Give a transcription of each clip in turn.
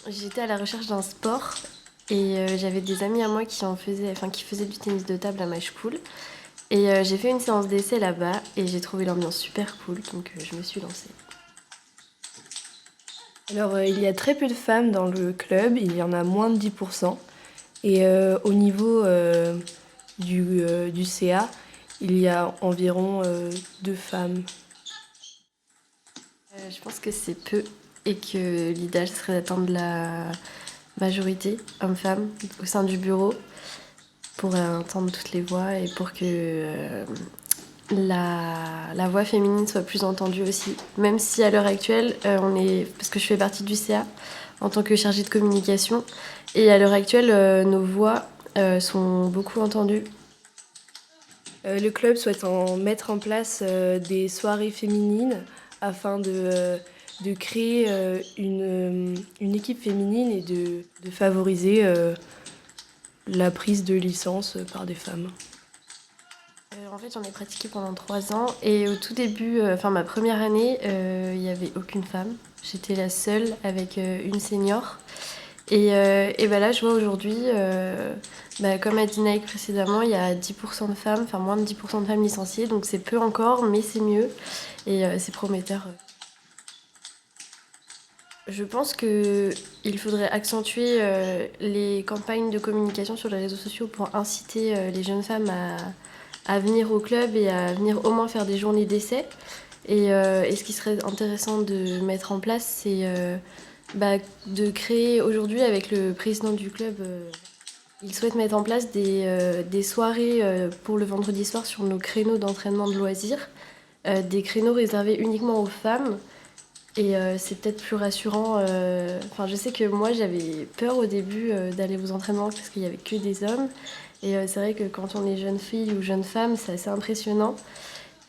J'étais à la recherche d'un sport et j'avais des amis à moi qui faisaient du tennis de table à ma school. Et j'ai fait une séance d'essai là-bas et j'ai trouvé l'ambiance super cool, donc je me suis lancée. Alors, il y a très peu de femmes dans le club, il y en a moins de 10%. Et au niveau du CA, il y a environ 2 femmes. Je pense que c'est peu et que l'idéal serait d'atteindre la majorité homme-femme au sein du bureau pour entendre toutes les voix et pour que la voix féminine soit plus entendue aussi. Même si à l'heure actuelle, parce que je fais partie du CA en tant que chargée de communication, et à l'heure actuelle, nos voix sont beaucoup entendues. Le club souhaite mettre en place des soirées féminines afin de créer une équipe féminine et de favoriser la prise de licence par des femmes. En fait, j'en ai pratiqué pendant 3 ans et au tout début, ma première année, il n'y avait aucune femme. J'étais la seule avec une senior. Et bah là, je vois aujourd'hui, comme a dit Naïk précédemment, il y a 10% de femmes, enfin moins de 10% de femmes licenciées, donc c'est peu encore, mais c'est mieux et c'est prometteur. Je pense qu'il faudrait accentuer les campagnes de communication sur les réseaux sociaux pour inciter les jeunes femmes à venir au club et à venir au moins faire des journées d'essai. Et ce qui serait intéressant de mettre en place, c'est de créer aujourd'hui avec le président du club, il souhaite mettre en place des soirées pour le vendredi soir sur nos créneaux d'entraînement de loisirs, des créneaux réservés uniquement aux femmes. Et c'est peut-être plus rassurant. Je sais que moi, j'avais peur au début d'aller aux entraînements parce qu'il n'y avait que des hommes. Et c'est vrai que quand on est jeune fille ou jeune femme, c'est assez impressionnant.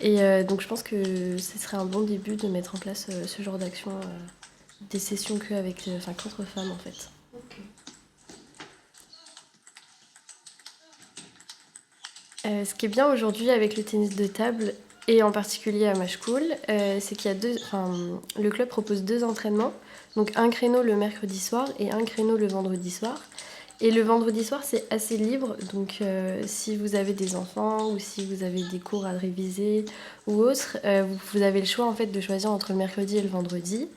Et donc je pense que ce serait un bon début de mettre en place ce genre d'action, des sessions qu'entre femmes en fait. Okay. Ce qui est bien aujourd'hui avec le tennis de table, et en particulier à ma school, c'est qu'il y a le club propose 2 entraînements, donc un créneau le mercredi soir et un créneau le vendredi soir. Et le vendredi soir, c'est assez libre, donc si vous avez des enfants ou si vous avez des cours à réviser ou autre, vous avez le choix en fait de choisir entre le mercredi et le vendredi.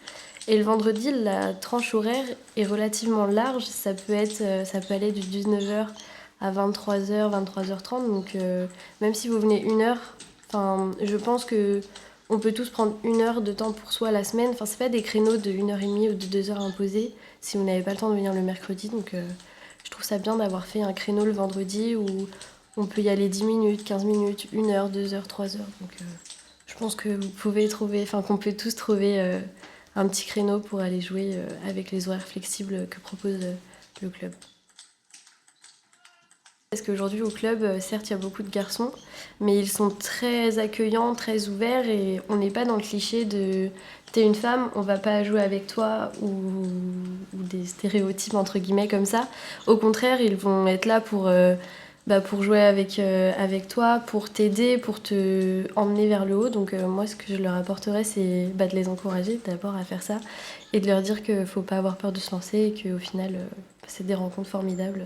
Et le vendredi, la tranche horaire est relativement large, ça peut aller de 19h à 23h, 23h30, donc même si vous venez 1 heure, je pense que on peut tous prendre 1 heure de temps pour soi la semaine. Enfin, c'est pas des créneaux de 1h30 ou de 2 heures imposés si vous n'avez pas le temps de venir le mercredi, donc je trouve ça bien d'avoir fait un créneau le vendredi où on peut y aller 10 minutes, 15 minutes, 1 heure, 2 heures, 3 heures. Donc je pense que qu'on peut tous trouver un petit créneau pour aller jouer avec les horaires flexibles que propose le club. Parce qu'aujourd'hui au club, certes, il y a beaucoup de garçons, mais ils sont très accueillants, très ouverts et on n'est pas dans le cliché de t'es une femme, on va pas jouer avec toi ou des stéréotypes entre guillemets comme ça. Au contraire, ils vont être là pour jouer avec toi, pour t'aider, pour te emmener vers le haut. Donc moi, ce que je leur apporterais, c'est de les encourager d'abord à faire ça et de leur dire qu'il faut pas avoir peur de se lancer et qu'au final, c'est des rencontres formidables.